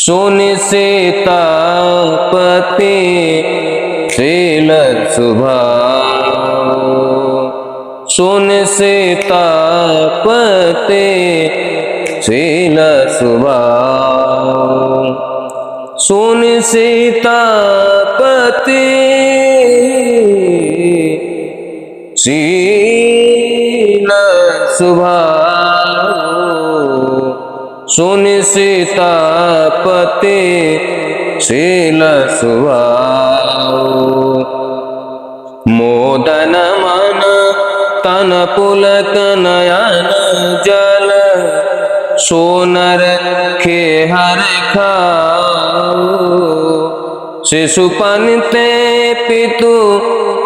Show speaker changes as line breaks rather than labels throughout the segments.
सुनिशितापति शील स्वभाव, सुनिशितापति शील स्वभाव, सुनिशितापति शील स्वभाव, सुनिशितापति शील स्वभाव। मोदन मन तन पुलक नयन जल, सोनर खे हर खाओ। शिशुपन ते पितु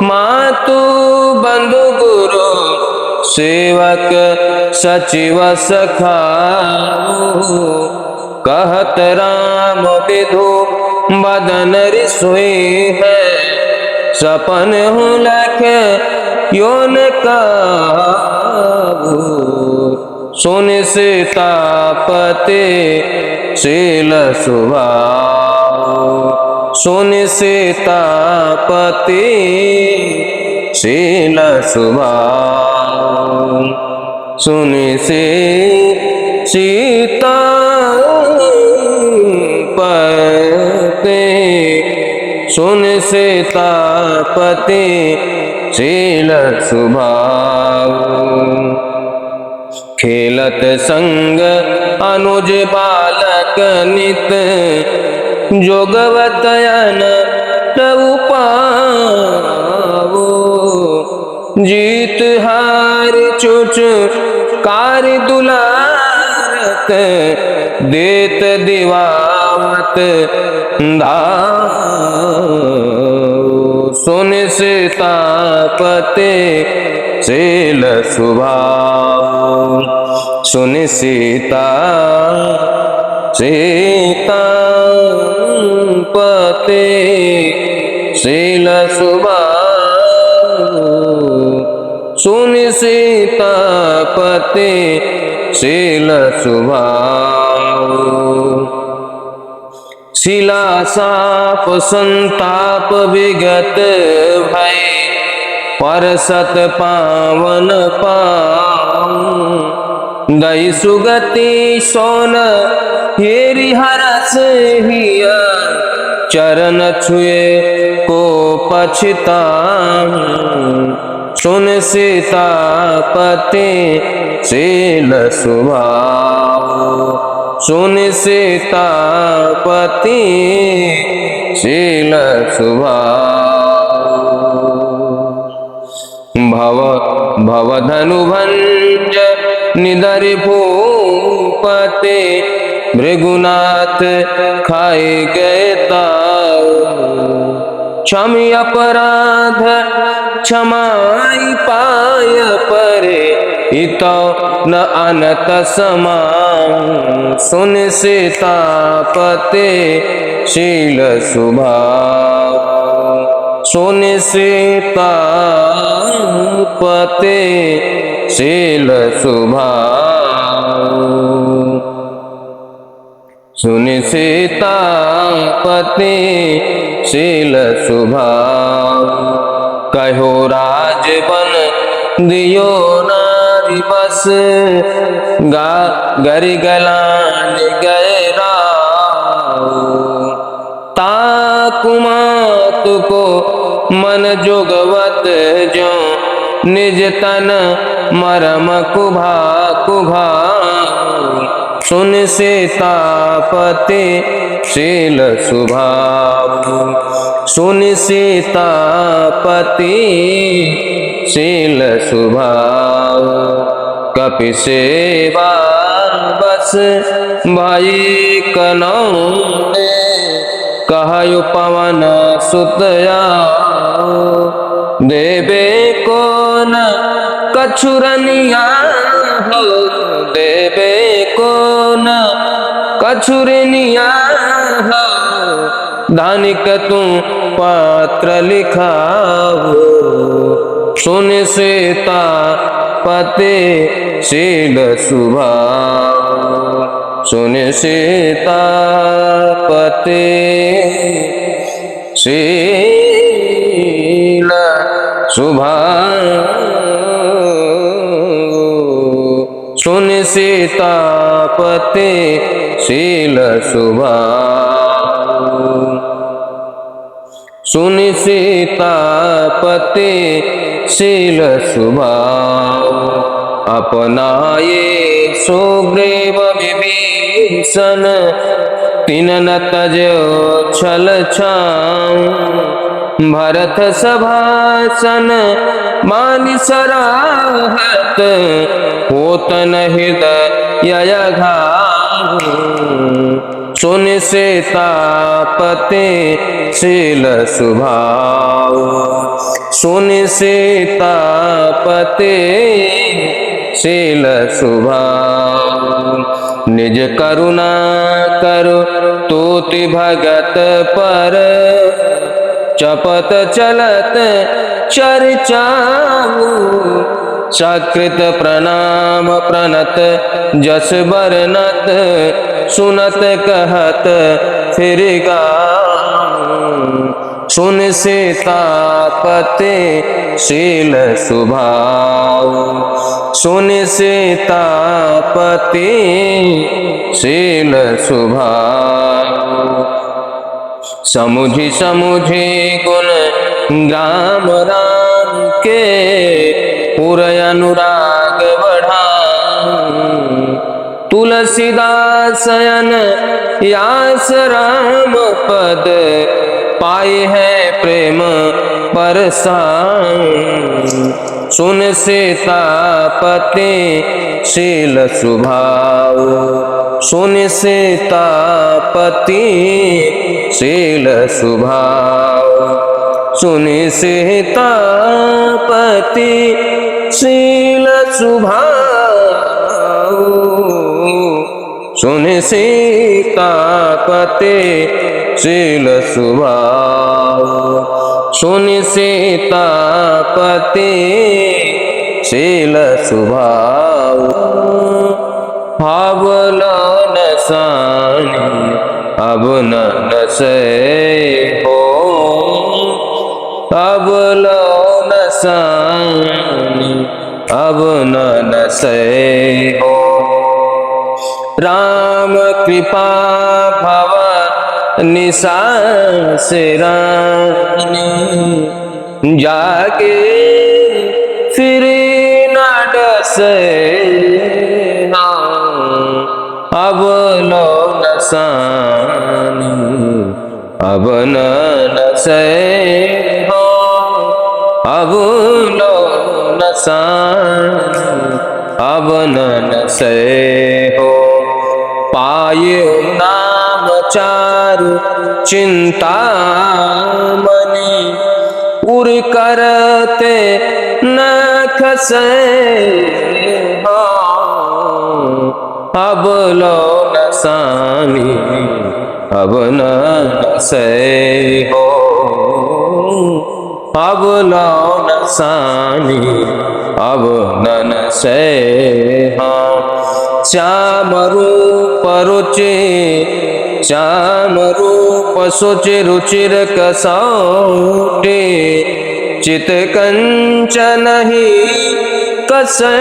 मातु बंधु गुरु, सेवक सचिव सखाओ। कहत राम विधु बदन रिसोई है, सपन हूँ लख योन काबू। सुनिशितापति शील स्वभाव, सुनिशितापति शील स्वभाव, सुनिशितापति सुनिशितापति शील स्वभाव। खेलत संग अनुज बालक नित, जोगवतयन तऊ पावो। जीत हार चुच कार्य दुलारत, देत दिवावत सुनिशितापति शील स्वभाव, सुनिशितापति शील स्वभाव, सुनिशितापति शील स्वभाव। शिला साप संताप विगत भय, परसत पावन पाऊं। दई सुगति सोन हेरि हरस हिया, चरण छुए को पछताऊं। सुनिशितापति शील स्वभाव, सुनिशितापति शील स्वभाव। भवधनु भंज निधरि भूपते, भृगुनाथ खाए गए ताऊ। क्षमि अपराध क्षमाई पाय परे, इतो न अनत समाऊं। सुनिशितापति शील स्वभाव, सुनिशितापति शील स्वभाव, सुनिशितापति शील स्वभाव। कहो राजबन दियो नारी बस, गरि गलान गए राव। ताकुमात को मन जोगवत जो, निज तन मरम कुभा कुभा। सुनिशितापति शील स्वभाव, सुनिशितापति शील स्वभाव। कपि सेवा बस भाई कनौने, कहु पवन सुतया। देवे को न कछुरनिया हो, देवे को न कछुरनिया हो। धनिक तू पात्र लिखाओ, सुनिशितापति शील स्वभाव, सुन सीतापति शील स्वभाव, सुन सीतापति शील स्वभाव, सुन सीतापति शील स्वभाव। अपनाए सुग्रीव विभीषण तिन न तजो छल छाऊं, भरत सभासन मानि सराहत, होतन हृदय घाऊं। सुन सीतापति शील स्वभाव, सुन सीतापति शील स्वभाव। निज करुणा करु तूति भगत पर, चपत चलत चर्चाऊ, सकृत प्रणाम प्रणत जस बरनत, सुनत कहत फिर गाऊं। सुन सीतापति शील स्वभाव, सुन सीतापति शील स्वभाव। समुझि समुझि गुण ग्राम राम के, पुरय अनुराग बढ़ाऊं। तुलसीदास यन यास राम पद, पाए है प्रेम परसाऊं। सुन सीतापति शील स्वभाव, सुन सीतापति शील स्वभाव, सुन सीतापति शील स्वभाव, सुन सीतापति शील स्वभाव, सुन सीतापति शील स्वभाव। भावलो न सानी अब न नसे हो, अब लो न सानी अब न नसे हो। राम कृपा भव निसासरानी, जाके फिर न डसे अब लो न सानी अब न नसे हो, अब लो न सानी अब न नसे हो। पाये नाम चारु चिंतामणि, उर करते न खसे हो, अब लो न सानी अब न नसे हो, अब लो न सानी अब न नसे हो। श्याम रूप रुचि, श्याम रूप सुचि रुचिर कसौटी, चित कंचन ही कसे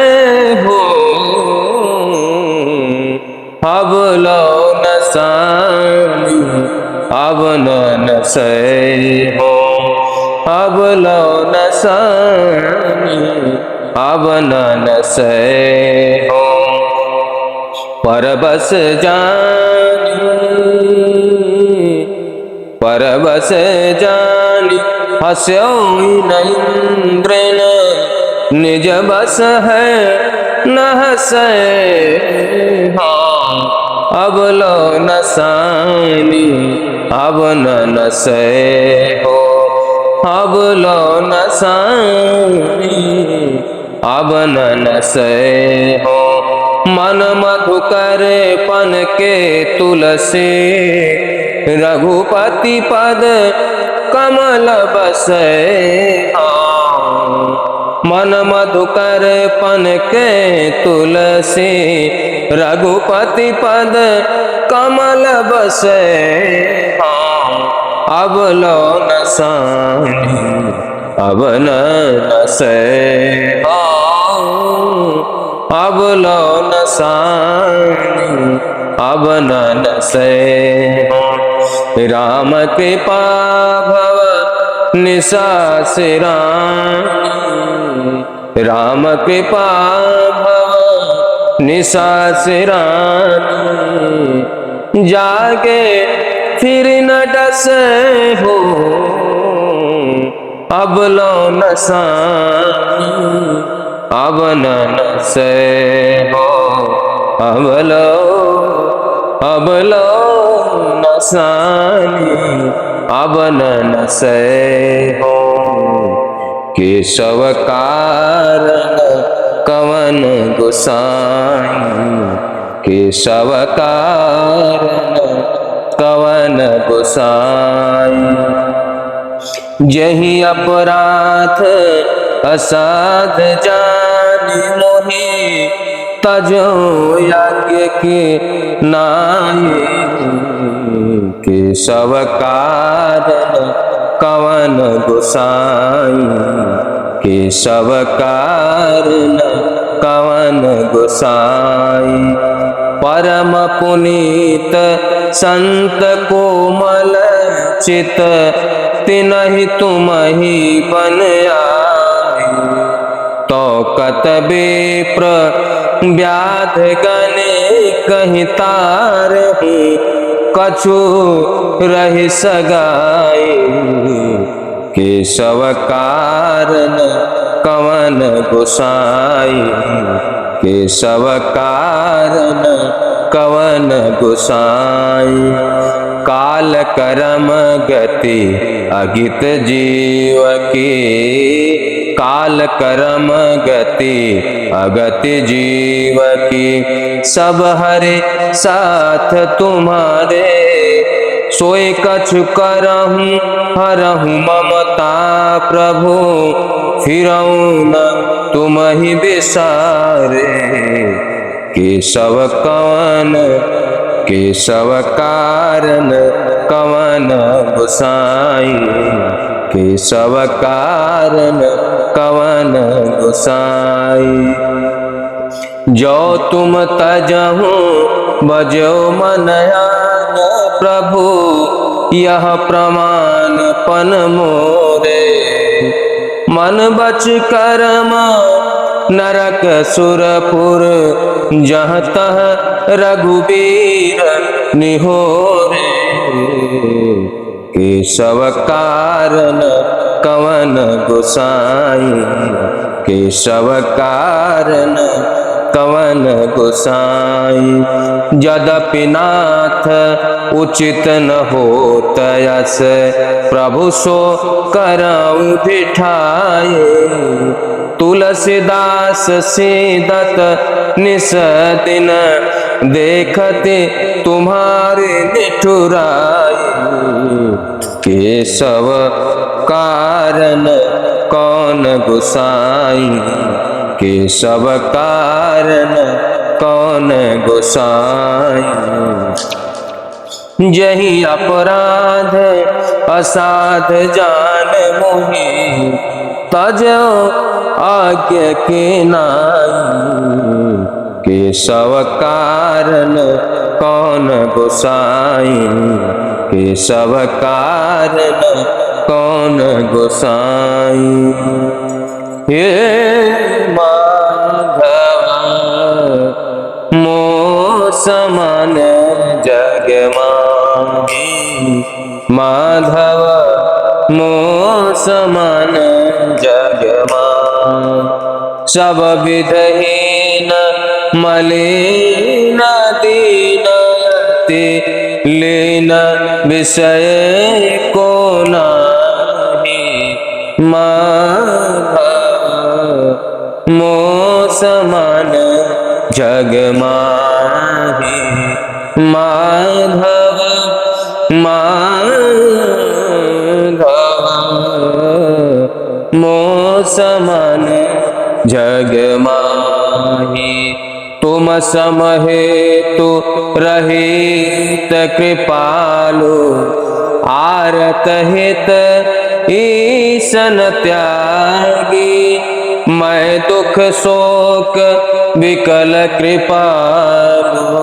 हो, अब लो न सानी अब न नसे हो, अब लो न सानी अब न नसे हो। परबस जानी, परबस जानी हस्यो न इंद्रन, निज बस है न हसे हो, अब लो न सानी अब न नसे हो, अब लो न सानी अब न नसे हो। मन मधुकर पन के तुलसी, रघुपति पद कमल बसे हो, मन मधुकर पन के तुलसी, रघुपति पद कमल बसे। अब लो न सानी अब न नसे, अब लो न सानी अब न नसे। राम कृपा भव निशासिरानी, राम कृपा भव निशासिरानी। जागे फिर न डसे हो, अब लो न सानी अब न नसे हो, अब लो न सानी अब न नसे हो। केशव कारण कवन गोसाई, केशव कारण कवन गोसाई। जहि अपराध असाध जानि मोहि, तजो यज्ञ के नाई। केशव कारण कवन गोसाई, केशव कारण कवन गोसाई। परम पुनीत संत कोमल चित, तिनहि तुमहि बन आए। तो कत विप्र व्याध गने कहीं तारहु, कछु रहि सगाई। केशव कारण कवन गोसाई, केशव कारण कवन गोसाई। काल करम गति अगित जीव की, काल करम गति अगति जीव की। सब हरे साथ तुम्हारे, सोई कछु करहूँ हरहूँ ममता प्रभु। फिरऊँ न तुम ही बिसारे, केशव कवन केशव कारण कवन गोसाई, केशव कारण कवन गोसाई। जो तुम तजहु बजो मन आन प्रभु, यह प्रमाण पन मोरे। मन बच कर्म नरक सुरपुर, जहाँ तह रघुबीर निहोरे। केशव कारण कवन गोसाई, केशव कारण कवन गोसाई। यद्यपि नाथ उचित न होत यस, प्रभु सो करऊँ बिठाए। तुलसीदास सीदत निस दिन, देखते तुम्हारे निठुराई। केशव कारण कौन गोसाई, केशव कारण कौन गोसाई। जहि अपराध असाध जान मोहि, तजो आज्ञा के नाई। केशव कारण कौन गोसाई, केशव कारण कौन गोसाई। हे माधव मो समान जग माही, माधव मो समान जग माही। सब विधहीन मलिन दीनयति, लीन विषय को नाहि। माधव मो समान जग माही, माधव माधव मो समान जग माही। तुम सम हेतु रहित कृपालु, आरत हित ईसन त्यागी। मैं दुख शोक विकल कृपालु,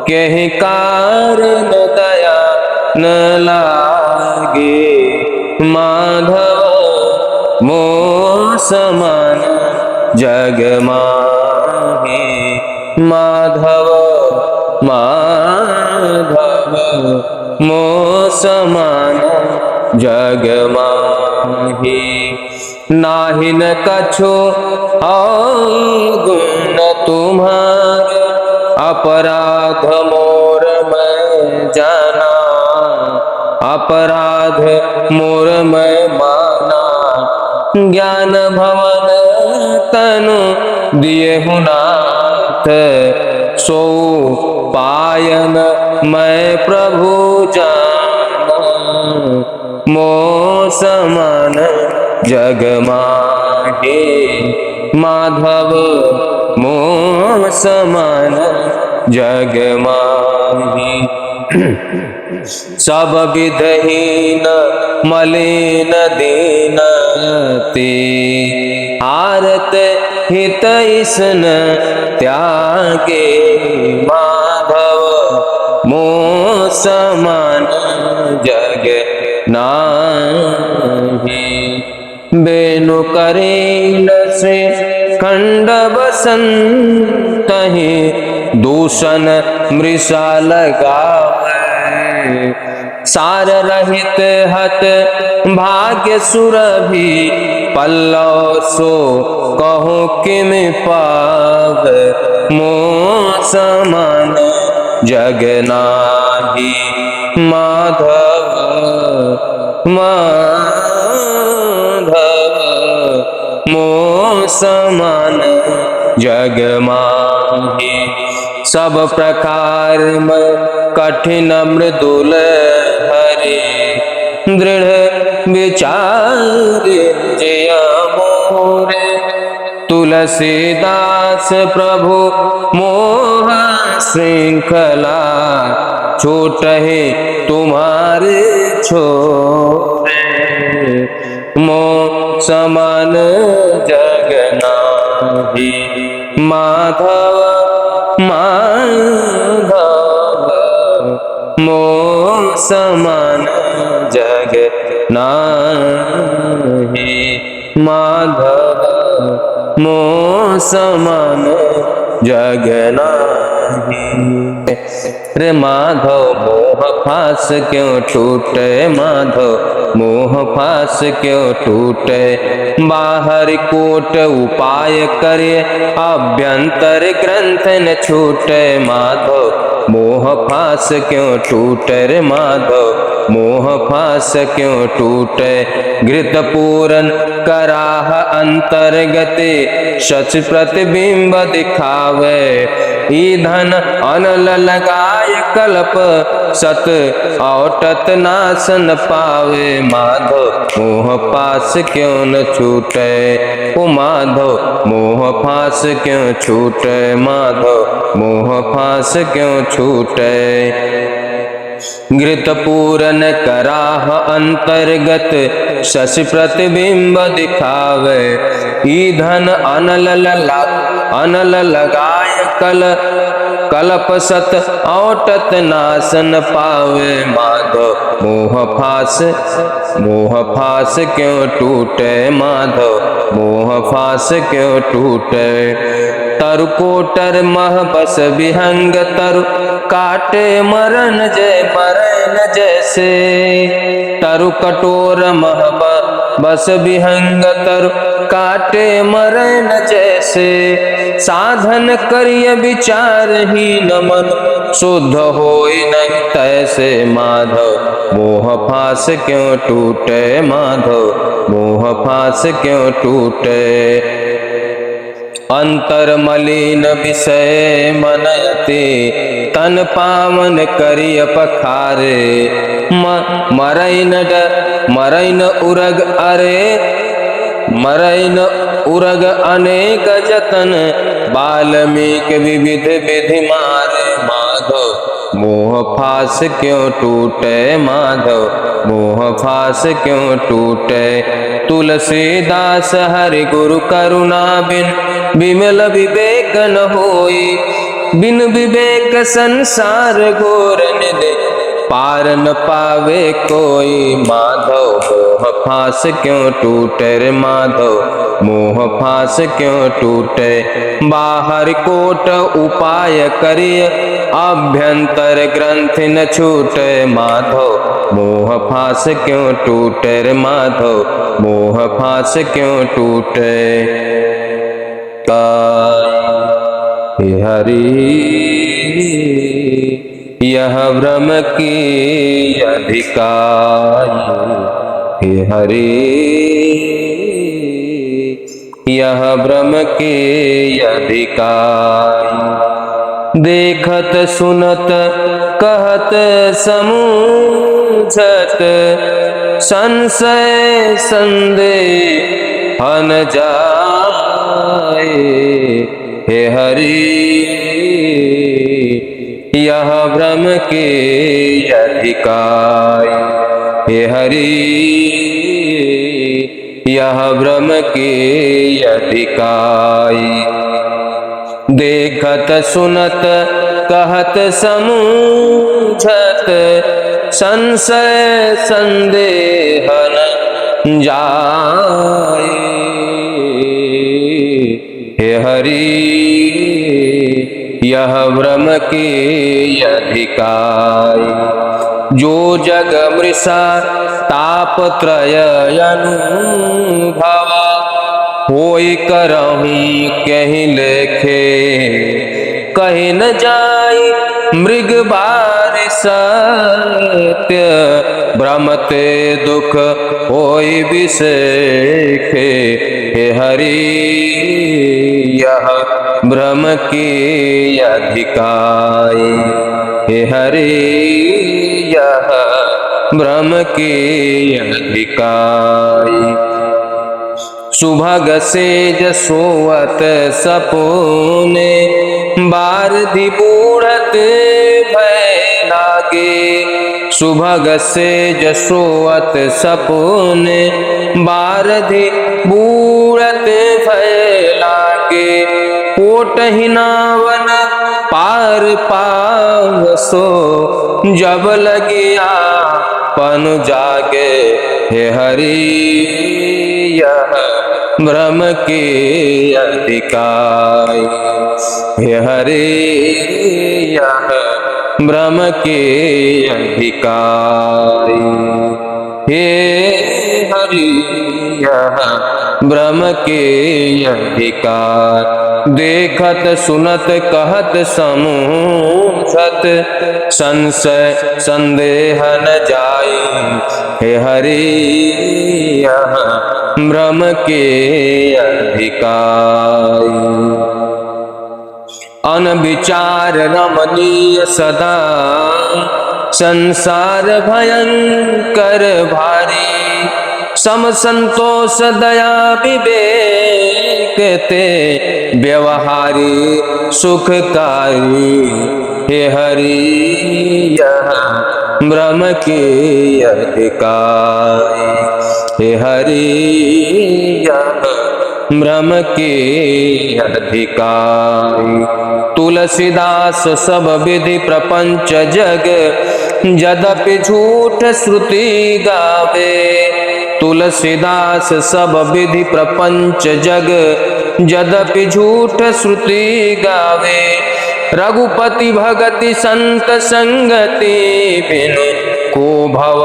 केहि कारण दया न लागे। माधव मोह समान जग माही। माधव माधव मोह समान जग माही। नाहि न कछु अवगुण तुम्हारे, अपराध मोर मैं जाना। अपराध मोर मैं माना, ज्ञान भवन तनु दिए नाथ। सो पायन मैं प्रभु जाना, मोह समान जग माही। माधव मोह समान जग माही। सब विधहीन मलिन दीनते, आरत हित ईसन त्यागे। माधव मोह समान जग नाही। बेनु करीन श्री खंड बसंतहि, दूषण मृषा लगावे। सार रहित हत भाग्य सुरभि, पल्लव सो कहो किम पाव। मोह समान जग नाही। माधव माधव मोह समान जग माही। सब प्रकार में कठिन मृदुल हरे, दृढ़ विचार जय मोरे। तुलसीदास प्रभु मोह श्रृंखला, छूटहि तुम्हारे छोरे। मोह समान जग नाही। माधव माधव मोह समान जग नाही। माधव मोह समान जग नाही। रे माधव मोह फास क्यों टूटे, माधव मोह फास क्यों टूटे। बाहर कोट उपाय करे, अभ्यंतर ग्रंथ न छूटे। माधव मोह फास क्यों टूटे, रे माधव मोह फास क्यों टूटे। घृत पूरन कराह अंतर्गते, सच प्रतिबिंब दिखावे। ईंधन अनल लगाय कल्प, सत औटत नासन पावे। माधव मोह पास क्यों न छूटे, ओ माधव मोह फास क्यों छूटे। माधव मोह फास क्यों छूटे। घृत पूरन कराह अंतर्गत, शशि प्रतिबिंब दिखावे। ईंधन अनल लगाय कल्प, सत औटत नासन पावे। माधव मोह फास क्यों टूटे। माधव मोह फास क्यों टूटे। तरु कोटर मह बस विहंग, तरु काटे मरण जैसे। तरु कटोर मह बस विहंग, तरु काटे मरण जैसे। साधन करिय विचार ही न मन, शुद्ध होई नहीं तैसे। माधव मोह फास क्यों टूटे। माधव मोह फास क्यों टूटे। अंतर मलिन विषय मनयते, तन पावन करिय पखारे। मरैन उरग अरे मरई न उरग अनेक जतन, बाल्मीकि विविध विधि मारे। माधव मोह फास क्यों टूटे, माधव मोह फास क्यों टूटे। तुलसीदास हरि गुरु करुणा बिन, विमल विवेक न होई। बिन विवेक संसार घोर निधि, पार न पावे कोई। माधव मोह फास क्यों टूटे रे, माधव मोह फास क्यों टूटे। बाहर कोट उपाय करिय, अभ्यंतर ग्रंथि न छूटे। माधव मोह फास क्यों टूटे रे, माधव मोह फास क्यों टूटे। हे हरि यह भ्रम की अधिकाई, हे हरि यह भ्रम की अधिकाई। देखत सुनत कहत समूझत, संशय संदेह न जाए। हे हरि यह भ्रम के अधिकाई, हे हरि यह भ्रम के अधिकाई। देखत सुनत कहत समूझत, संशय संदेह न जाए। हे हरि यह भ्रम की अधिकाई। जो जग मृषा तापत्रय अनुभवा, होई करहूँ कहीं लेखे। कहीं न जाई मृग बार सत्य, भ्रमते दुख होई विषेखे। हे हरि यह भ्रम की अधिकाई, हे हरि यह भ्रम की अधिकाई। सुभग सेज सोवत सपूने, बारधि बूढ़त भय लागे। सुभग सेज सोवत सपूने, बारधि बूढ़त भय लागे। कोटहि नावन पार पावसो, जब लगिया पन जागे। हे हरि यह भ्रम की अधिकाई, हे हरि यह भ्रम की अधिकाई। हे हरि यह भ्रम के अधिकार। देखत सुनत कहत समूझत, संशय संदेह न जाई। हे हरि यह भ्रम के अधिकाई। अनविचार रमणीय सदा, संसार भयंकर भारी। सम संतोष दया विवेक ते, व्यवहारी सुखकारी। हे हरि यह भ्रम की अधिकाई, हे हरि यह भ्रम की अधिकाई। तुलसीदास सब विधि प्रपंच जग, यद्यपि झूठ श्रुति गावे। तुलसीदास सब विधि प्रपंच जग, यद्यपि झूठ श्रुति गावे। रघुपति भगति संत संगति, बिनु को भव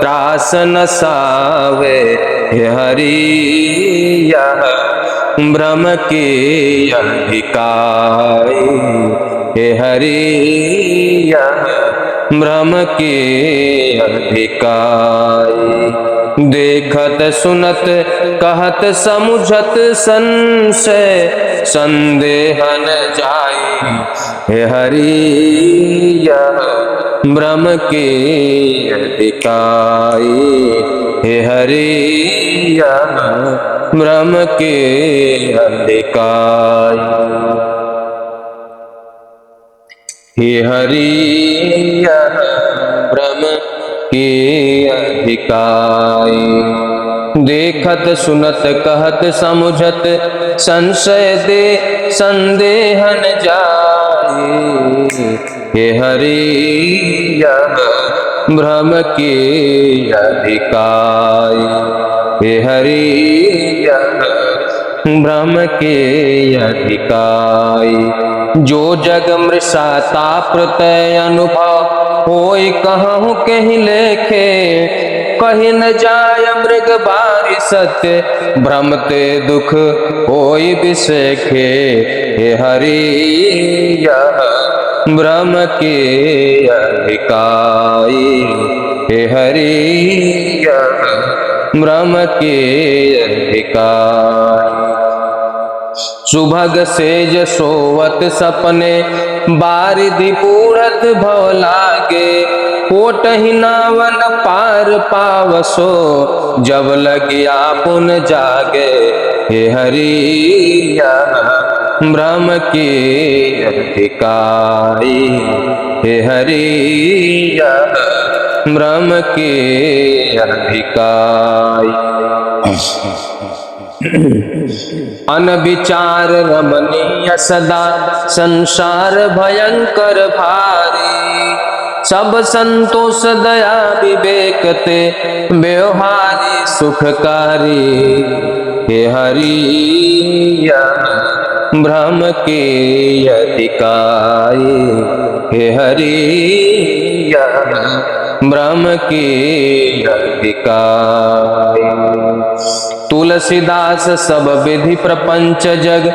त्रास न सावे। हे हरि यह भ्रम की अधिकाई, हे हरि यह भ्रम की अधिकाई। देखत सुनत कहत समुझत, संशय संदेह न जाई। हे हरि यह ब्रह्म के अधिकाई। हे हरि यह ब्रह्म के अधिकाई। हे हरि यह ब्रह्म के अधिकाई। देखत सुनत कहत समुझत संशय दे संदेह न जाए। हे हरि यह ब्रह्म के अधिकाई। हे हरि यह ब्रह्म के अधिकाई। जो जग मृषा ताप्रत अनुभव होय कहूँ कहीं लेखे। कहीं न जाय मृग बारी सत्य भ्रमते दुख होय बिसेखे। हे हरि यह ब्रह्म के अधिकाई। हे हरि यह ब्रह्म के अधिकाई। सुभग सेज सोवत सपने बारिधि बूढ़त भव लागे। कोटहि नावन पार पावसो जब लगिया पुन जागे। हे हरि यह ब्रह्म के अधिकाई। हे हरि यह ब्रह्म के अधिकाई। अनविचार रमणीय सदा संसार भयंकर भारी। सब संतोष दया विवेक ते व्यवहारी सुखकारी। हे हरि यह ब्रह्म के अधिकाई। हे हरि यह ब्रह्म के अधिकाई। तुलसीदास सब विधि प्रपंच जग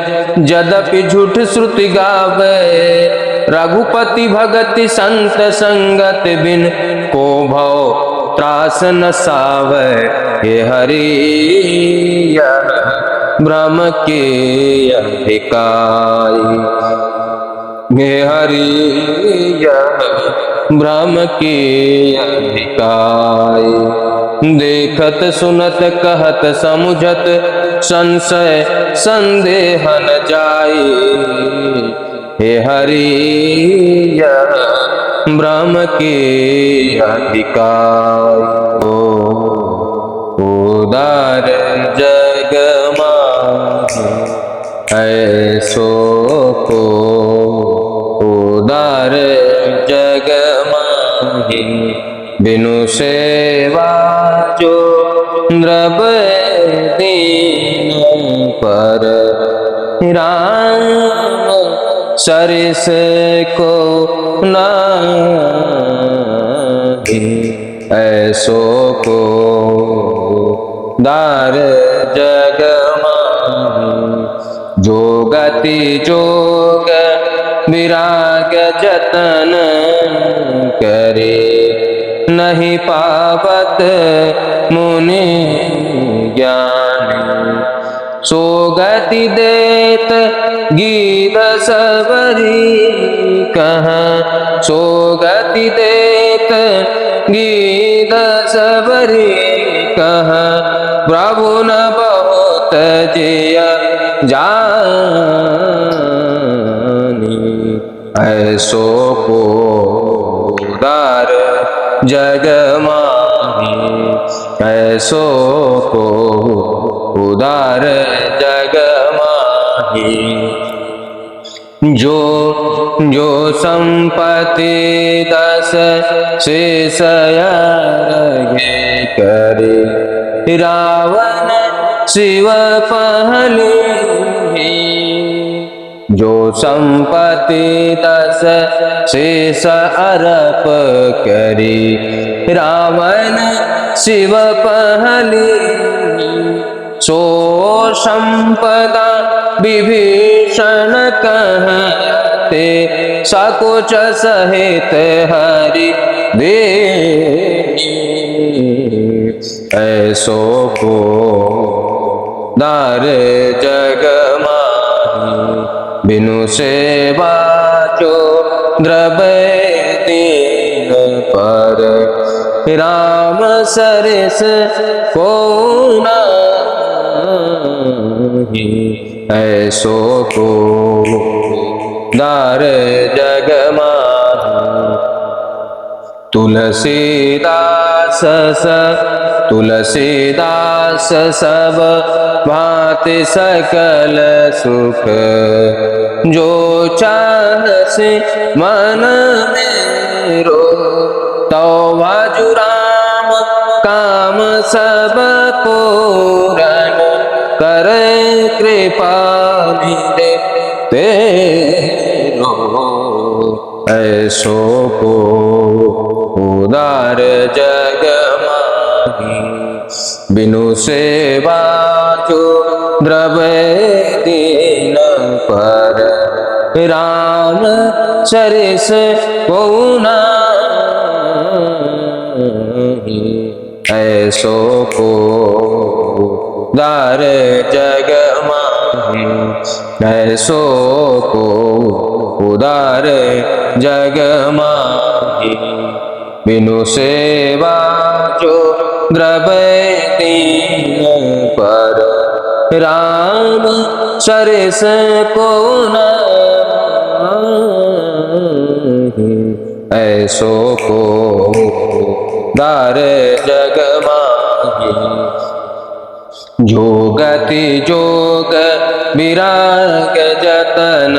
यद्यपि झूठ श्रुति गावे। रघुपति भगति संत संगत बिन को भव त्रास न सावे। हे हरि यह ब्रह्म के अधिकाई। हे हरि यह ब्रह्म के अधिकाई। देखत सुनत कहत समुझत संशय संदेह न जाए। हे हरि यह ब्रह्म के अधिकाई। उदार जग माहि ऐसो को। उदार जग माहि बिनु सेवा जो द्रव दीन पर। राम सरिस को नाही ऐसो को। दार जग माहि जो गति जोग विराग जतन करे। नहीं पावत मुनि ज्ञान सो गति देत गीत सबरी कहाँ। सो गति देत गीत सबरी कहाँ। प्रभु न बहुत जिय जानी ऐसो को। दार जग माहि ऐसो को। उदार जग माहि जो जो संपत्ति दस शेषया रहे करे। रावण शिव पहले जो संपत्ति दस शेष अरप करी। रावण शिव पहली सो संपदा विभीषण कहते। सकुच सहित हरि दे ऐसो को। दार जग माहि बिनु सेवा जो द्रव दीन राम सरिस को नाही, ऐसो को दार जग माही। तुलसीदास सब भांति सकल सुख, जो चाहसि मन मेरो, तो भजु राम काम सब पूरन, करे कृपा निधि तेरो, ऐसो को उदार जग माही। बिनु सेवा जो द्रव्य दीन पर, राम सरिस को नाही, ऐसो को दार जग माही। ऐसो को उदार जग माही। बिनु सेवा जो द्रव्य दीन पर, राम सरिस को नाही, ऐसो को दार जग माही। जो गति जोग विराग जतन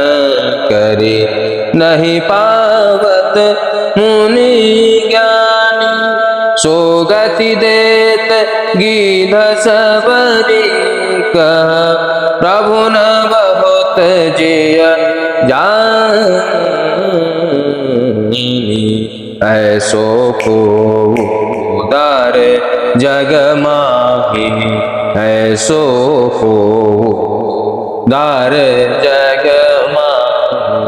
करे, नहीं पावत मुनि ज्ञानी, सो गति देत गीध सबरी कह, प्रभु न बहुत जिय जानी, ऐसो को उदार जग माही। ऐसो को दार जग माही।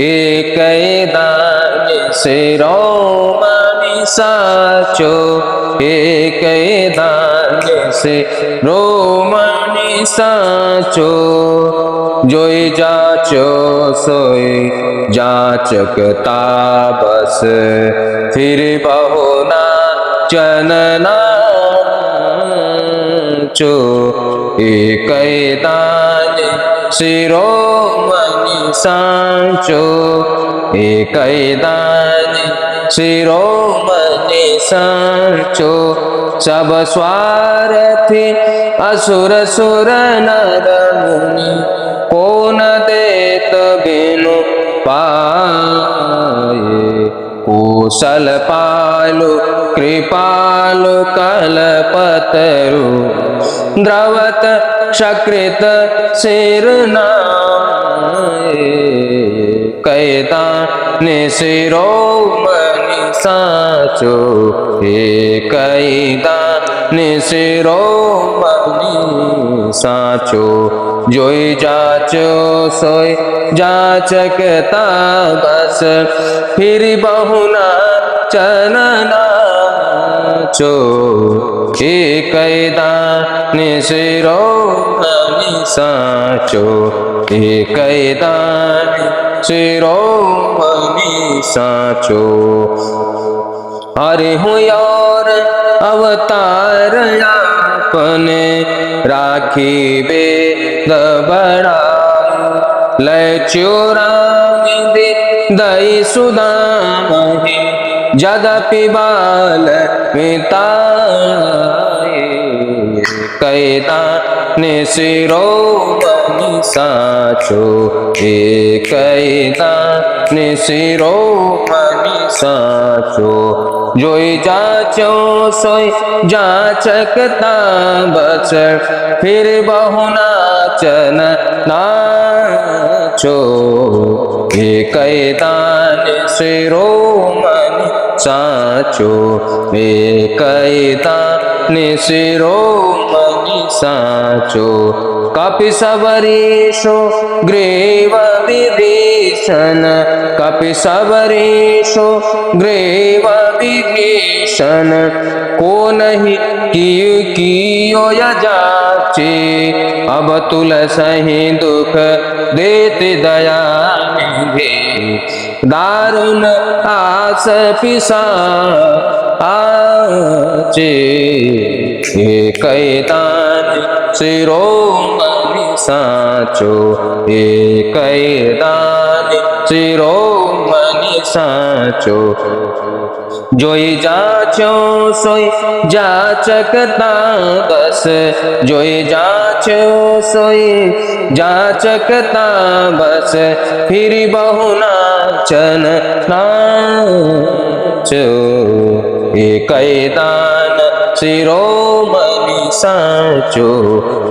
एक दान शिरोमणि साचो, एक दान शिरोमणि साचो, जोई जाचो सोई जाचकता बस, फिर बहुना चनना चो। एक दान शिरोमणि साचो, एक दान शिरोमणि साचो, सब स्वार्थी असुर सुर नर मुनि, को न देत बिनु पाए, कुशल पालु कृपालु कलपतरु, द्रवत सकृत सिर नाए, कैदान शिरोमणि साचो, कैदान शिरोमणि साचो, जोई जाचो सोई जाचकता बस, फिर बहुना चनना चो। एक दान शिरोमणि साचो, एक दान शिरोमणि साचो। हरि हूँ और अवतार आपने, राखी वेद बड़ा, लय चोरांगी दई सुदामहि, जदपि बाल मिताए, कैदान शिरोमणि साचो, एक दान शिरोमणि साचो, जोई जाचो सोई जाचकता बस, फिर बहुना चन नाचो। एक दान शिरोमणि साचो, एक दान शिरोमणि साचो, कपि सबरीशो ग्रीव विभीषण, कपि सबरीशो ग्रीव विभीषण, को नहीं कियो यजाचे, अब तुलसहि दुख देते दया निधि, दारुण आस पिशाचे, एक दान शिरोमणि साचो, एक दान शिरोमणि साचो। जोई जाचो सोई जाचकता बस, जोई जाचो सोई जाचकता बस, फिर बहु नाचन नाचो, एक दान शिरोमणि साचो,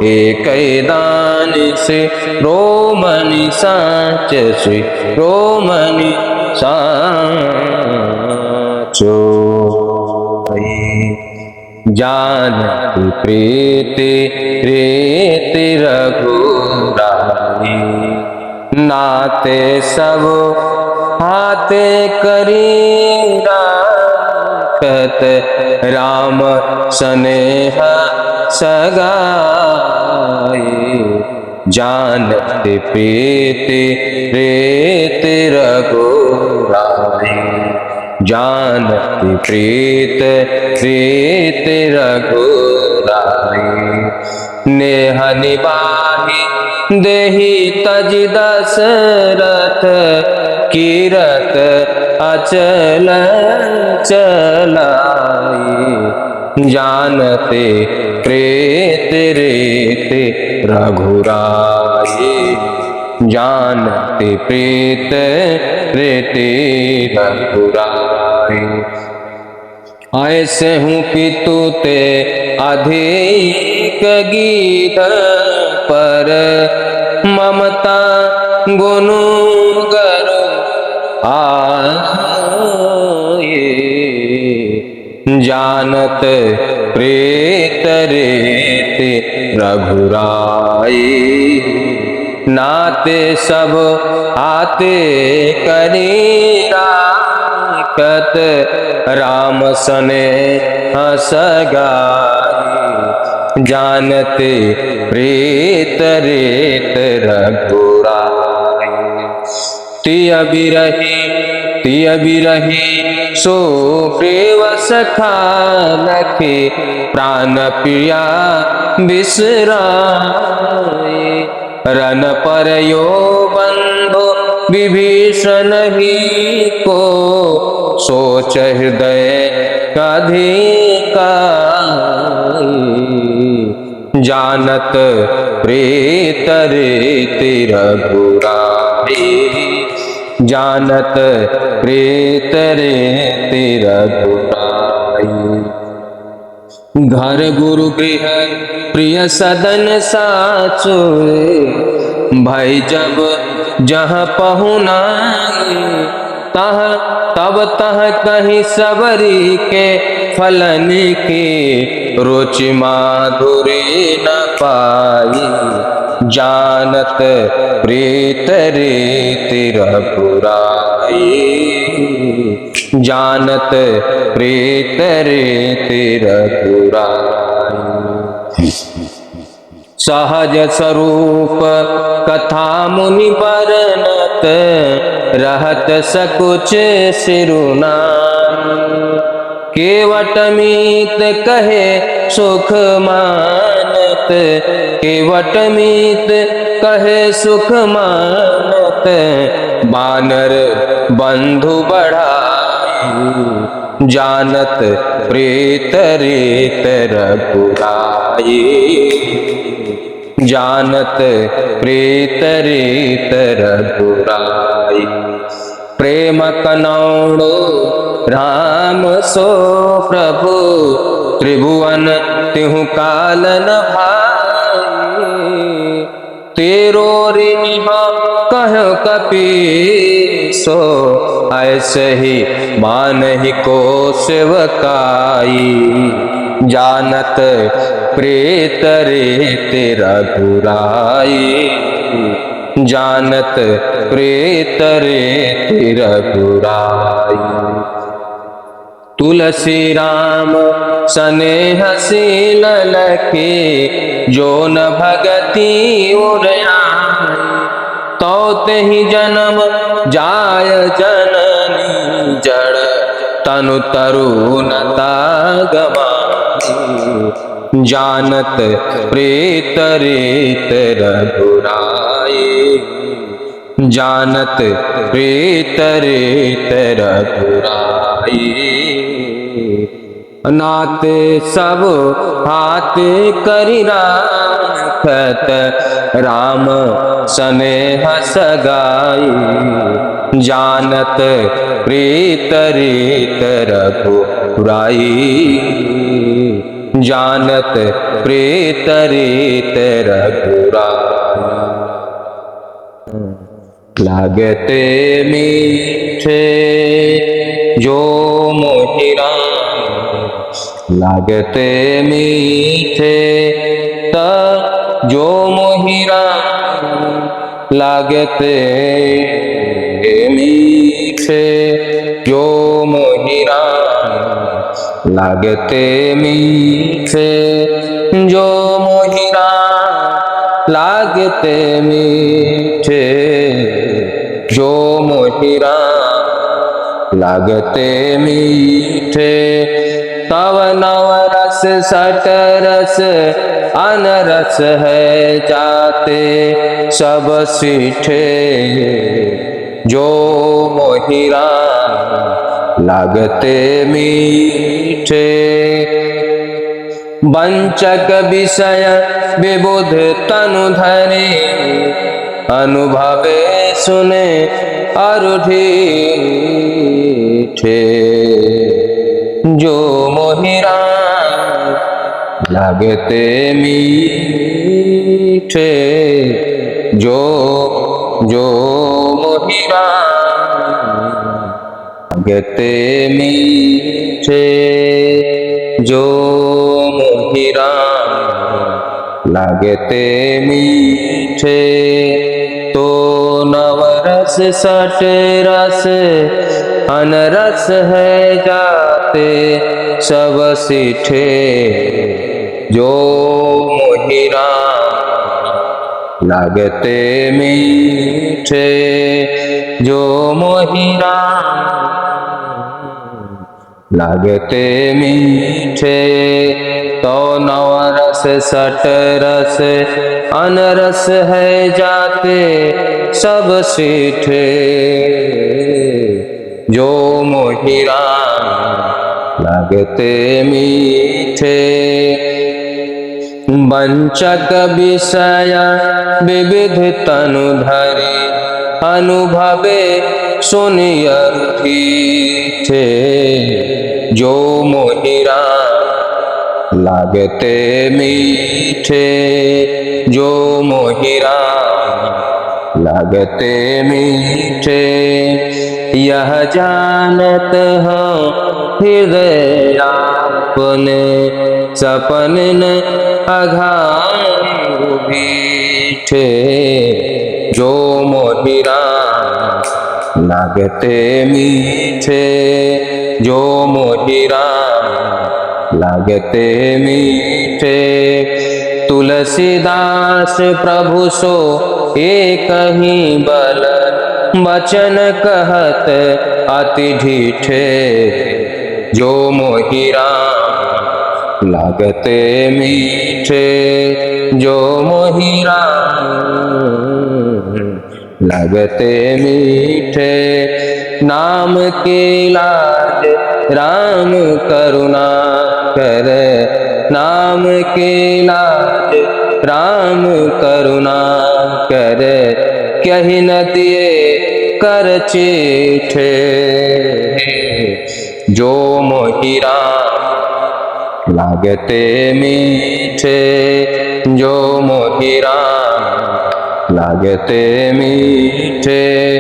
एक दान शिरोमणि साच, शिरोमणि साचो। जानती प्रीति रीति रघुराई, नाते सब हाथे करी राखत, राम स्नेह सगाई। जानती प्रीति रीति रघुराई, जानती प्रीत रीति रघुराई। नेह निबाही देहि तज दशरथ, कीरत अचल चलाई। जानते प्रीत रीति रघुराई, जानते प्रीत रीति रघुराई। ऐसे हूँ पितु ते अधिक गीत पर, ममता गुनु गरु आए। जानत प्रीत रीति रघुराई, नाते सब आते करी राखत, राम स्नेह सगाई। जानते प्रीत रीत रघुराई। तिय बिरही सुग्रीव सखा लखे, प्राण प्रिया बिसराए। रन पर यो बंधु विभीषण ही को, सोच हृदय अधिकारी। जानत प्रीत रीति रघुराई, जानत प्रीत रीति रघुराई। घर गुरु गृह प्रिय सदन साचोए, भाई जब जहाँ पहुनाई, तह तब तह कहीं सबरी के फलन की, रुचि माधुरी न पाई। जानत प्रीत रीति रघुराई, जानत प्रीत रीति रघुराई। सहज स्वरूप कथा मुनि बरनत, रहत सकुच सिरुनाई। केवट मीत कहे सुख मानत, केवट मीत कहे सुख मानत। बानर बंधु बढ़ाई, जानत प्रीत रीत रघुराई, जानत प्रीत रीत रघुराई। प्रेम कनौड़ो राम सो प्रभु, त्रिभुवन तिहु काल न भाई। तेरो रिनिह कहो कपीसो, ऐसे ही मानहि को सेवकाई। जानत प्रीत रीति रघुराई, जानत प्रीत रीति रघुराई। तुलसी राम स्नेह शील लखे, जो न भगति उरयाई। तो तेहि जन्म जाय जननी जड़ तनु तरुणता गमाई। जानत प्रीत रीत रघुराई, जानत प्रीत रीत रघुराई। नाते सब हाथे करि राखत राम स्नेह सगाई। जानत प्रीत रीत रघुराई, जानत प्रीत रीत रघुराई। लागते मीठे जो मोहि राम, लागते मीठे जो मोहि राम। लागते मीठे जो मोहि राम, लागते मीठे जो मोहि राम। लागते मीठे जो मोहि राम, लागते मीठे। तव नव रस सट रस अनरस है जाते सब सीठे। जो मोहि राम, लागते मीठे। वंचक विषय विबुध तनु धरे, अनुभवे सुने अरु ढीठे। जो मोहि राम, लागते मीठे जो मोहि राम, लागते मीठे जो मोहि राम। लागते मीठे तो नवरस सट रस अनरस है जाते सब सीठे। जो मोहि राम, लागते मीठे जो मोहि राम, लागते मीठे। तो नवरस सट रस अनरस है जाते सब सीठे। जो मोहि राम, लागते मीठे। वंचक विषय विविध तनु धरे, अनुभवे सुनिय ढीठे। जो मोहि राम, लागते मीठे जो मोहि राम, लागते मीठे। यह जानत हूँ हृदय आपने, सपन न अघायु बीठे। जो मोहि राम, लागते मीठे जो मोहि राम, लागते मीठे। तुलसीदास प्रभु सो एक ही बल, वचन कहत अति ढीठे। जो मोहि राम, लागते मीठे जो मोहि राम, लागते मीठे। नाम की लाज राम करुणा कर, नाम की लाज राम करुणा कर। कहि न दिए कर चीठे। जो मोहि राम, लागते मीठे जो मोहि राम, लागते मीठे।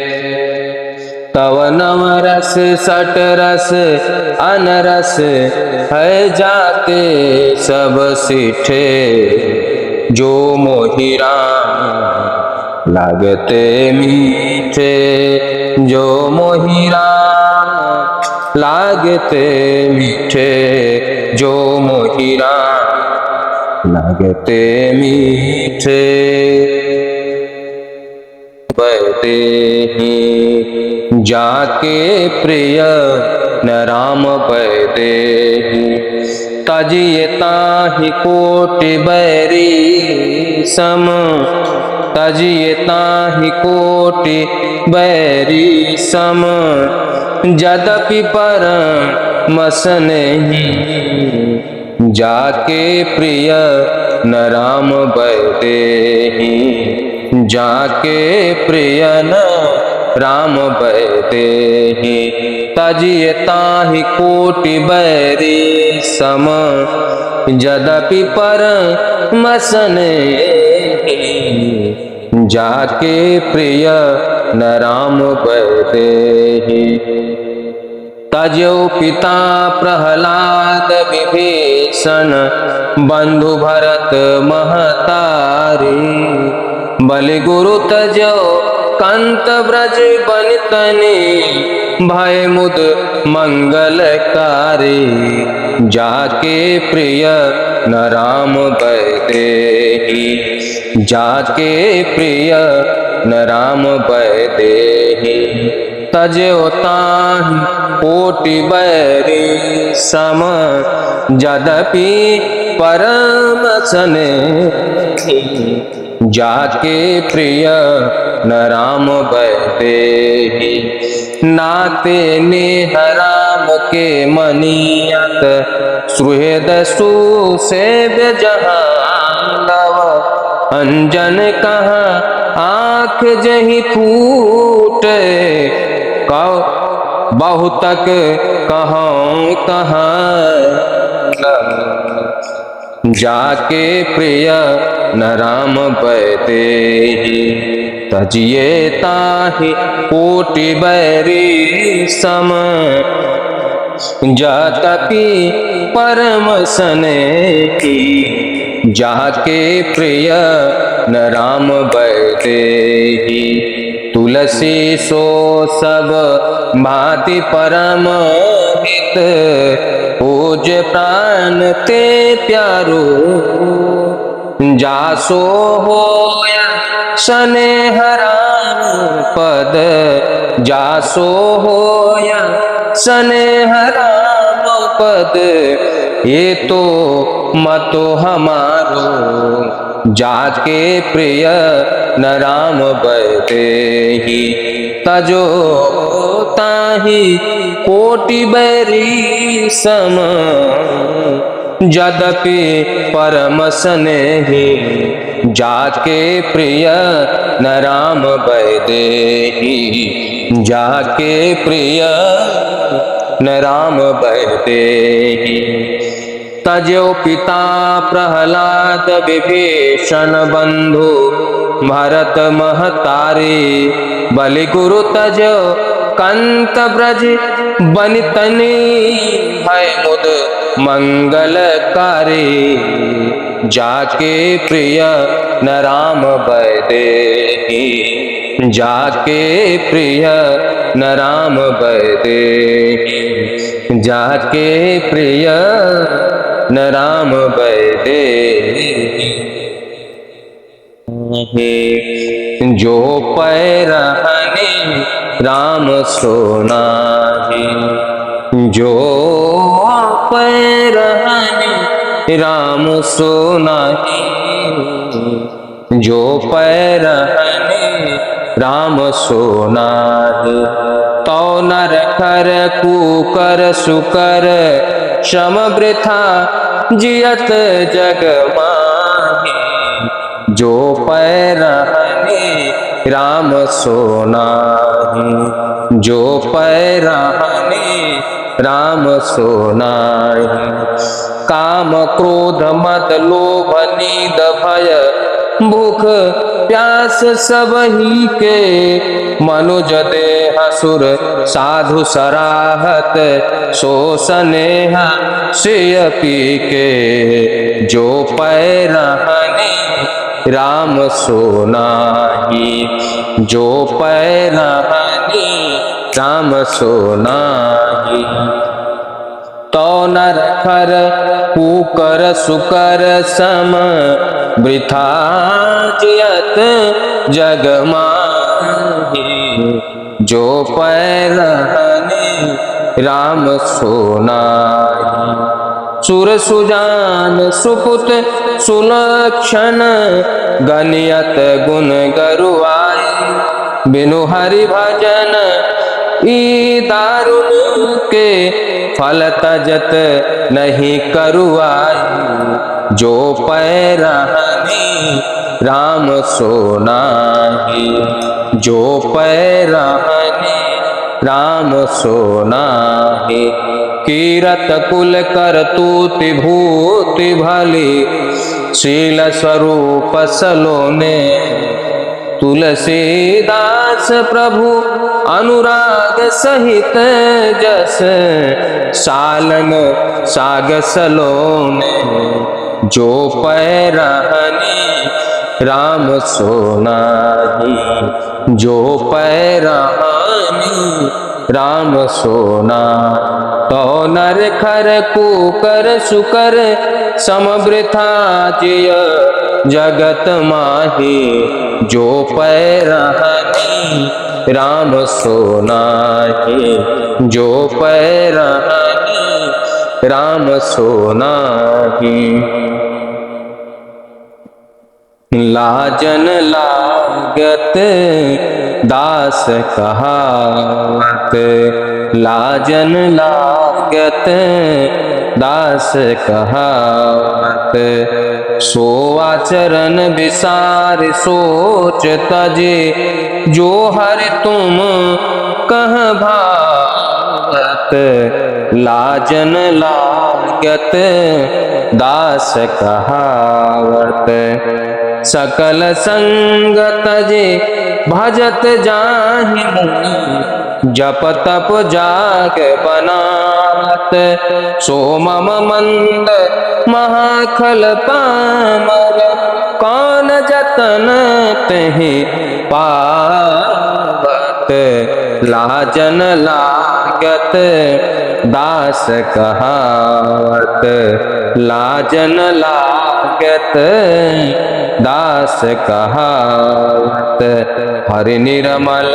तव नव रस सट रस अनरस है जाते सब सीठे। जो मोहि राम, लागते मीठे जो मोहि राम, लागते मीठे जो मोहि राम, लागते मीठे। बैदेहि जाके प्रिय न राम बैदेहि तजिए ताहि कोटि बैरी सम तजिए ताहि कोटि बैरी सम यद्यपि परमस नहीं जाके प्रिय न राम बैदेहि जाके प्रिय न राम बैदेहि तजिए ताहि कोटि बैरी सम यद्यपि परमस नहीं जाके प्रिय न राम बैदेहि तजो पिता प्रहलाद विभीषण बंधु भरत महतारी बलि गुरु तजो कंत ब्रज बनितनि भय मुद मंगलकारी जाके प्रिय न राम बैदेहि जाके प्रिय न राम बैदेहि तजो ताहि कोटि बैरी सम यद्यपि परमस नहीं जाके प्रिय न राम बैदेहि नाते नेह राम के मनियत सुहृद सुसेव्य जहाँ लव अंजन कहाँ आँख जही फूटे बहुतक कहूँ कहाँ जाके प्रिय न राम बैदेहि तजिए ताहि कोटि बैरी सम यद्यपि परमस नहीं जाके प्रिय न राम बैदेहि तुलसी सो सब भांति परम हित पूज प्राण ते प्यारो जासो होया स्नेह राम पद जासो होया स्नेह राम पद ये तो मतो हमारो जाके प्रिय न राम बैदेहि तजो ताहि कोटि बैरी सम यद्यपि परमस नहीं जाके प्रिय न राम बैदेहि जाके प्रिय न राम बैदेहि तजो पिता प्रहलाद विभीषण बंधु भरत महतारी बलि गुरु तजो कंत ब्रज बनितनि भय मुद मंगलकारी जाके प्रिय न राम बैदेहि जाके प्रिय न राम बैदेहि जाके प्रिय न राम बैदेहि जो पैरहनि राम सोनाहि जो पैरहनि राम सोनाहि जो पैरहनि राम सोनाहि तो नर कर कुकर सुकर श्रम वृथा जियत जग माहि जो पैरहनि राम सोनाहि जो पैरहनि राम सोनाहि काम क्रोध मद लोभ नींद भय भूख प्यास सब ही के मनुज देह सुर साधु सराहत सो स्नेह सिय पी के जो पैरहनि राम सोनाहि जो पैरहनि राम सोनाहि तो नर खर कुकर सुकर सम वृथा जियत जग माहि जो पैरहने राम सो नाहि। सुर सुजान सुपुत सुलक्षण गनियत गुण गरुआई। बिनु हरि भजन ई दारुण के फल तजत नहीं करुआई। जो पैरहने राम सो नाहि। जो पैरहने राम सो नाहि। कीरत कुल करतूति भूति भली शील स्वरूप सलोने। तुलसीदास प्रभु अनुराग सहित जस सालन साग सलोने। जो पैरहने राम सो नाहि। जो पैरहने राम सो नाहि। तो नर खर कुकर सुकर समवृथा जिय जगत माही। जो पैरहने राम सो नाहि। जो पैरहने राम सो नाहि। लाजन लागत दास कहावत। लाजन लागत दास कहावत। सो आचरण विसार सोच तजे। जो हरि तुम कह भावत। लाजन लागत दास कहावत। सकल संग तजे भजत जाहि मुनि। जप तप जाग बनात। सो मम मंद महाखल पामर। कौन जतन तहि पावत। लाजन लागत दास कहावत। लाजन लागत दास कहावत। हरि निर्मल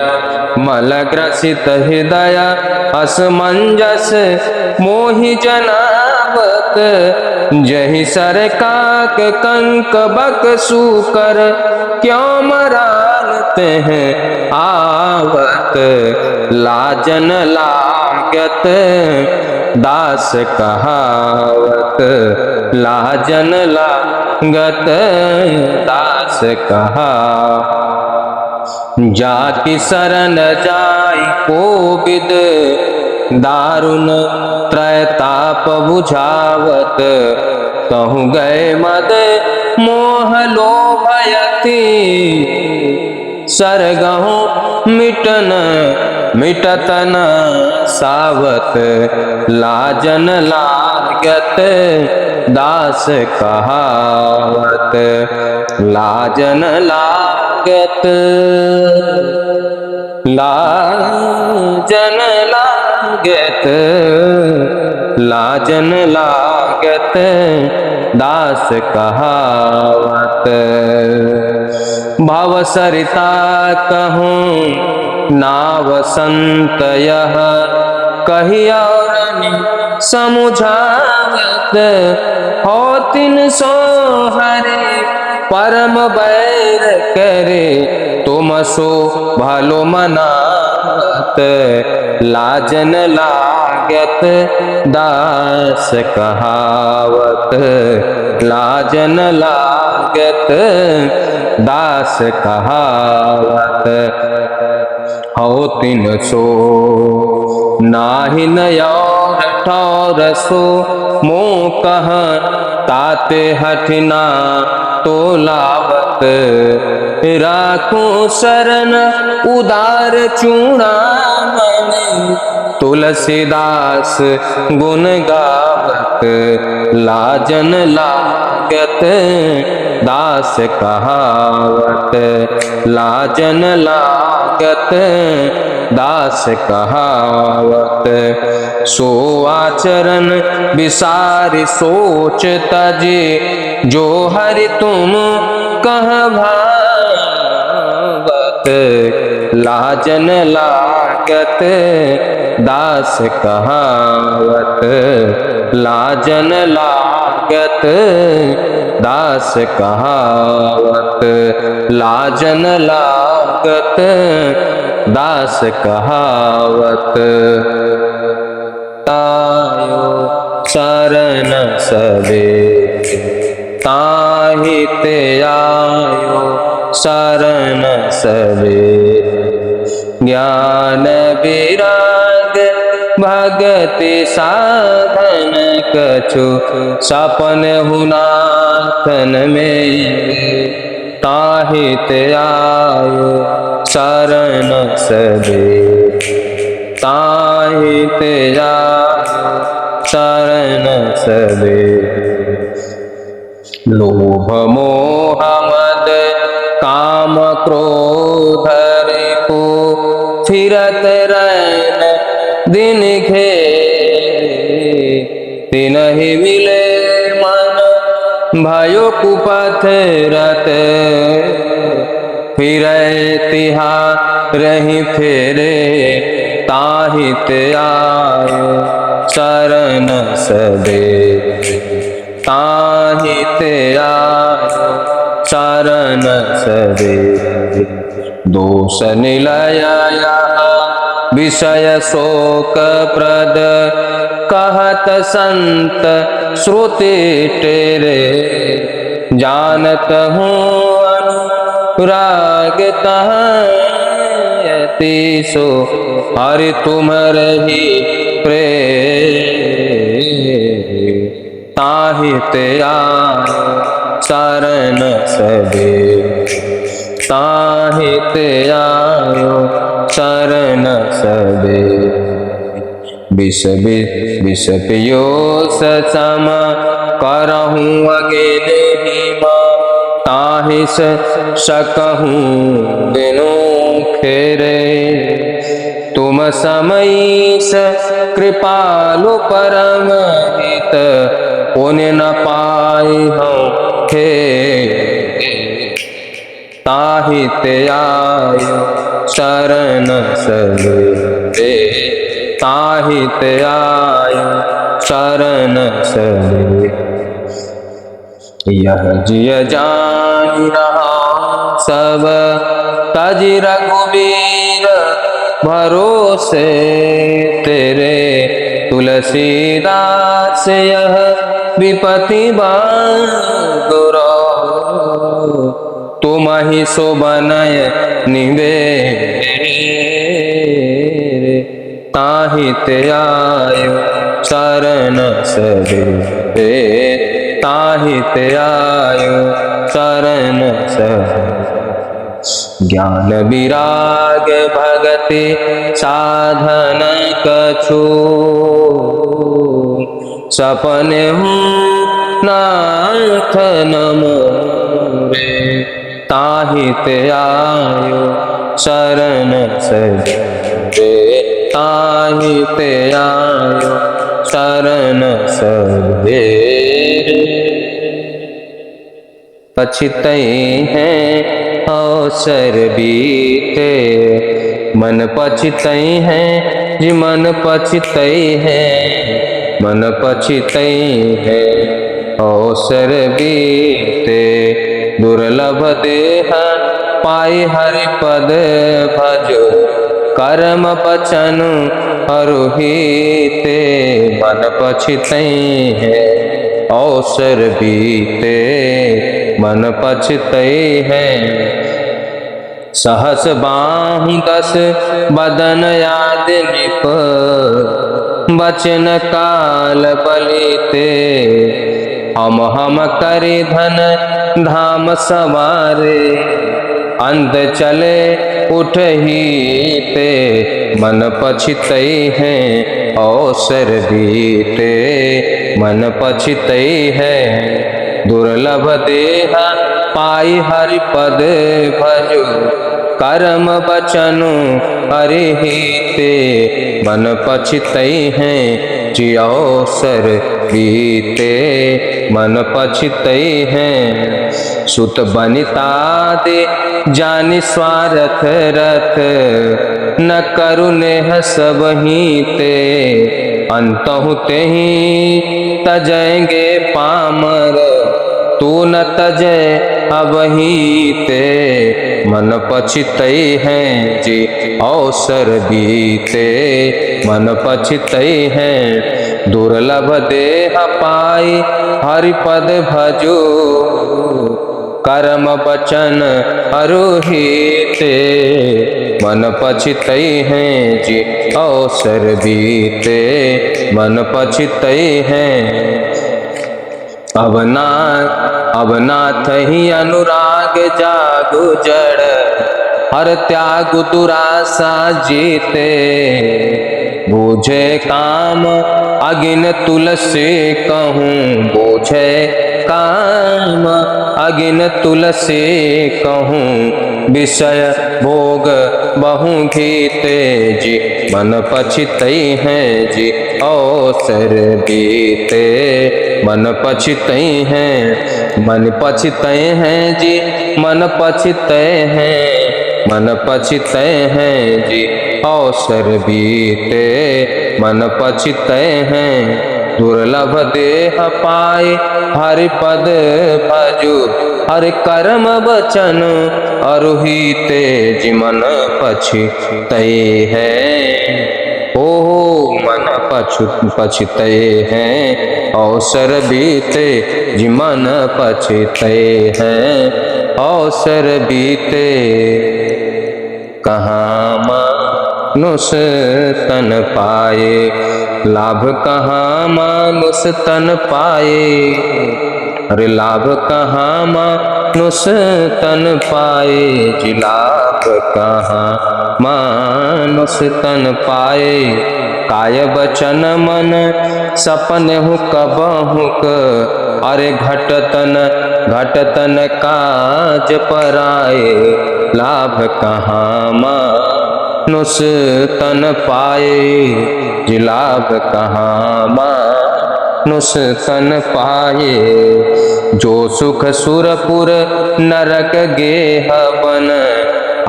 मल ग्रसित हृदय असमंजस मोहि जनावत। जहि सर काक कंक बक सूकर क्यों मरालते हैं आवत। लाजन लागत दास कहावत। लाजन लागत दास कहावत। जाति शरण जाई कोविद दारुण त्रैताप बुझावत। कहूँ गए मद मोह लोभयति। सरगहु मिटन मिटतन सावत। लाजन लागत दास कहावत। लाजन लागत लाजन लागत लाजन लागत दास कहावत। भव सरिता कहूँ नाव संत यह कहिया समुझावत। हो तिन सो हरे परम बैर करे तुम सो भलो मनावत। लाजन लागत दास कहावत। लाजन लागत दास कहावत। हो तिन सो नाहि नयौर ठौर सो मोह कह ताते हठिना तो लावत। राखो शरण उदार चूड़ामणि तुलसीदास गुण गावत। लाजन लागत दास कहावत। लाजन लागत दास कहावत। सो आचरण विसारि सोच तजे जो हरि तुम कह भावत। लाजन लागत दास कहावत, लाजन लागत दास कहावत, लाजन लागत दास कहावत। तायो शरण सबे ताहि ते आयो शरण सबे, ज्ञान विराग भगति साधन कछु सपन हुनाथन में, ताहि ते आयो शरण सबे, ताहि ते आयो शरण सबे। लोभ मोह मद काम क्रोध रिपु फिरत रैन दिन घेरे, तिनहि मिले मन भयो कुपथ रत, फिरै तिहा रहि फेरे, ताहि ते आयो शरण सबे, ताहि ते आयो शरण सबे। दोष निलय विषय शोक प्रद, कहत संत श्रुति टेरे, जानत हूँ अनुराग तहति सो, हरि तुम रही प्रेम, ताहि ते आयो शरण सबे, ताहि ते आयो शरण सबे। विष विष पियोस सम करहूँ अगेन भीमा, ताहि सकहूँ बिनु खेरे, तुम समईस कृपालु परम हित, पुण्य न पाई हूँ हे, ताहि ते आयो शरण सबे, ताहि ते आयो शरण सबे। यह जिय जानि रहा सब तजि रघुबीर, भरोसे तेरे तुलसीदास यह विपति बांधुरो, तुम ही सो बनय निबेरे, ताहि ते आयो शरण सबे, ताहि ते आयो शरण सबे। ज्ञान विराग भगति साधन कछु सपन नाथ मोरे, ताहि ते आयो शरण सबे, ताहि ते आयो शरण सबे। पछितई हैं अवसर बीते, मन पछितई हैं जी मन पछितई हैं, मन पछितई हैं अवसर बीते, दुर्लभ देह पाई हरि पद भजो, कर्म बचन अरुहिते, मन पछितई हैं अवसर बीते, मन पछितई हैं। सहस बाहु दस बदन याद निप, बचन काल बलिते, हम करि धन धाम सवारे, अंत चले उठही ते, मन पछितई हैं अवसर बीते, मन पछितई हैं। दुर्लभ देह पाई हरि पद भजो, कर्म बचनु हरिहिते, मन पछितई हैं जी अवसर बीते मन पछितै हैं। सुत बनिता दे जानि स्वार्थ रथ न करु नेह सबहि ते। अंतहु तेहि तजेंगे पामर तू न तजय अबहि ते। मन पछितै हैं जी अवसर बीते मन पछितै हैं। दुर्लभ देह पाई हरिपद भजो कर्म बचन अरुहिते। मन पछितै हैं जी अवसर बीते मन पछितै हैं। अब नाथ ही अनुराग जागु जड़ हर त्याग दुरासा जीते। बूझे काम अगिन तुलसी कहूँ बूझे काम अगिन तुलसी कहूँ। विषय भोग बहु घीते जी मन पछितै हैं जी अवसर बीते मन पछितै हैं। मन पछितै हैं जी मन पछितै हैं मन पछितै हैं जी अवसर बीते मन पछितै हैं। दुर्लभ देह पाए हरिपद भजु हरि कर्म बचन अरुहिते जी मन पछितै हैं। ओ मन पछितै हैं अवसर बीते जी मन पछितै हैं अवसर बीते। कहाँ मानुष तन पाए लाभ कहाँ मानुष तन पाए। अरे लाभ कहाँ मानुष तन पाए जी लाभ कहाँ मानुष तन पाए। काय बचन मन सपन हु कबहुक अरे घटतन काज पराए। लाभ कहाँ मानुष तन पाए जी लाभ कहाँ मानुष तन पाए। जो सुख सुरपुर नरक गेह बन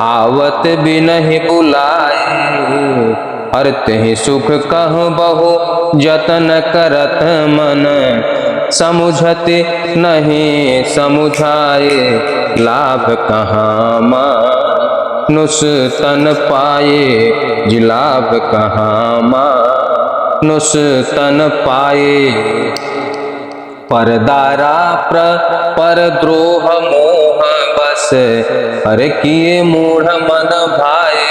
आवत बिनहि बुलाए। हर तेहि सुख कहु बहु जतन करत मन समुझति नहीं समुझाए। लाभ कहाँ मानुष तन पाए जी लाभ कहाँ मानुष तन पाए। परदारा पर द्रोह मोह बस हर किए मूढ़ मन भाए।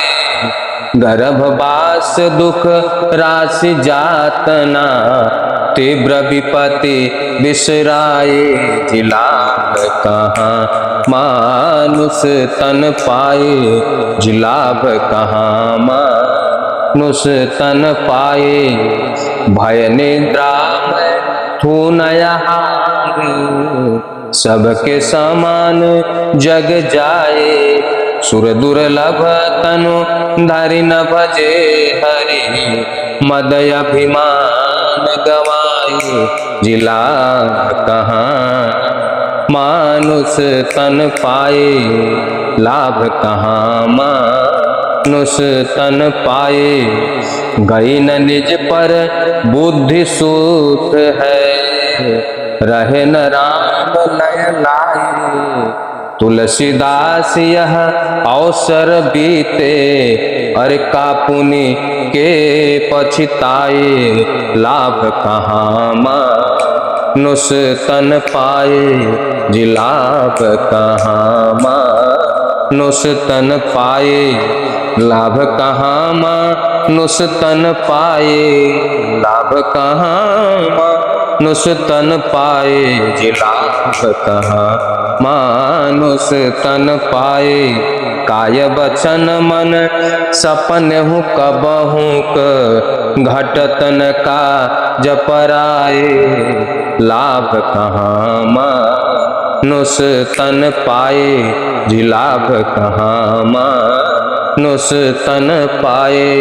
गर्भवास दुख राशि जातना तीव्र विपत्ति बिसराए। जी लाभ कहाँ मानुष तन पाए जी लाभ कहाँ मानुष तन पाए। भय निद्रा में थू नयहार सबके समान जग जाए। सुर दुर्लभ तनु धरि न भजे हरि मदय अभिमान गवाए। जी लाभ कहाँ मानुष तन पाए लाभ कहाँ मानुष तन पाए। गई न निज पर बुद्धि सूत है रहे न राम लय लाए। तुलसीदास यह अवसर बीते अरे कापुनि के पछिताए। लाभ कहाँ मानुष तन पाए जी लाभ कहाँ मानुष तन पाए। लाभ कहाँ मानुष तन पाए लाभ कहाँ मानुष तन पाए जी लाभ कहाँ मानुष तन पाए। काय बचन मन सपन हूँ कबहुक घटतन का जपराए। लाभ कहाँ मानुष तन पाए जी लाभ कहाँ मानुष तन पाए।